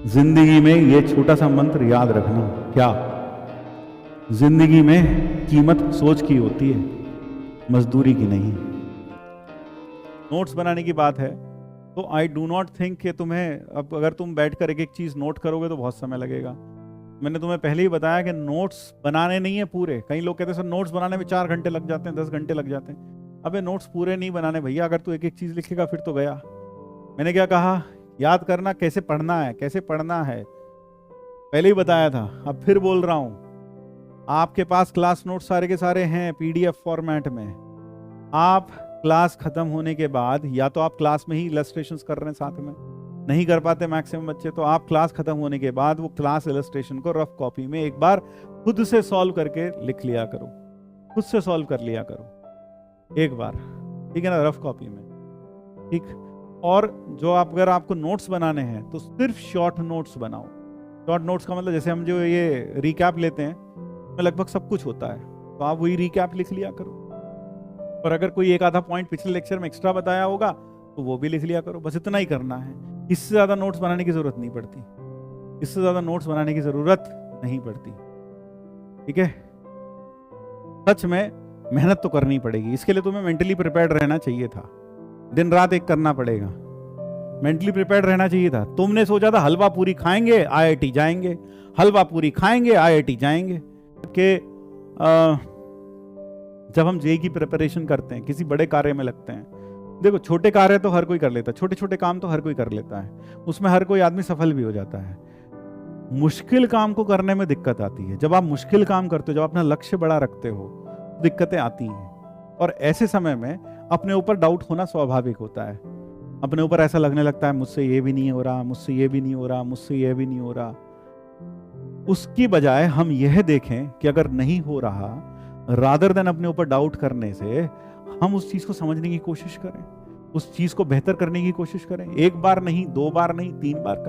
जिंदगी में ये छोटा सा मंत्र याद रखना। क्या? जिंदगी में कीमत सोच की होती है, मजदूरी की नहीं। नोट्स बनाने की बात है तो आई डू नॉट थिंक कि तुम्हें अब अगर तुम बैठकर एक एक चीज नोट करोगे तो बहुत समय लगेगा। मैंने तुम्हें पहले ही बताया कि नोट्स बनाने नहीं है पूरे। कई लोग कहते हैं सर नोट्स बनाने में 4 घंटे लग जाते हैं, 10 घंटे लग जाते हैं। अबे नोट्स पूरे नहीं बनाने भैया। अगर तू एक एक चीज लिखेगा फिर तो गया। मैंने क्या कहा? याद करना कैसे पढ़ना है, कैसे पढ़ना है, पहले ही बताया था, अब फिर बोल रहा हूं। आपके पास क्लास नोट सारे के सारे हैं पीडीएफ फॉर्मेट में। आप क्लास खत्म होने के बाद या तो आप क्लास में ही इलस्ट्रेशंस कर रहे हैं साथ में, नहीं कर पाते मैक्सिमम बच्चे, तो आप क्लास खत्म होने के बाद वो क्लास इलस्ट्रेशन को रफ कॉपी में एक बार खुद से सॉल्व करके लिख लिया करो, खुद से सॉल्व कर लिया करो एक बार, ठीक है ना, रफ कॉपी में, ठीक। और जो आप अगर आपको नोट्स बनाने हैं तो सिर्फ शॉर्ट नोट्स बनाओ। शॉर्ट नोट्स का मतलब जैसे हम जो ये रिकैप लेते हैं में लगभग सब कुछ होता है, तो आप वही रिकैप लिख लिया करो। और अगर कोई एक आधा पॉइंट पिछले लेक्चर में एक्स्ट्रा बताया होगा तो वो भी लिख लिया करो। बस इतना ही करना है, इससे ज्यादा नोट्स बनाने की जरूरत नहीं पड़ती, इससे ज्यादा नोट्स बनाने की जरूरत नहीं पड़ती, ठीक है। सच में मेहनत तो करनी पड़ेगी, इसके लिए तुम्हें मेंटली प्रिपेयर्ड रहना चाहिए था। दिन रात एक करना पड़ेगा, मेंटली प्रिपेयर्ड रहना चाहिए था। तुमने सोचा था हलवा पूरी खाएंगे आईआईटी जाएंगे, हलवा पूरी खाएंगे आईआईटी जाएंगे। कि जब हम जेई की प्रिपरेशन करते हैं, किसी बड़े कार्य में लगते हैं, देखो छोटे कार्य तो हर कोई कर लेता है, छोटे छोटे काम तो हर कोई कर लेता है, उसमें हर कोई आदमी सफल भी हो जाता है। मुश्किल काम को करने में दिक्कत आती है। जब आप मुश्किल काम करते हो, जब अपना लक्ष्य बड़ा रखते हो, दिक्कतें आती हैं। और ऐसे समय में अपने ऊपर डाउट होना स्वाभाविक होता है। अपने ऊपर ऐसा लगने लगता है मुझसे ये भी नहीं हो रहा, मुझसे ये भी नहीं हो रहा, मुझसे ये भी नहीं हो रहा। उसकी बजाय हम यह देखें कि अगर नहीं हो रहा, रादर देन अपने ऊपर डाउट करने से, हम उस चीज को समझने की कोशिश करें, उस चीज को बेहतर करने की कोशिश करें। एक बार नहीं, 2 बार नहीं, 3 बार करें।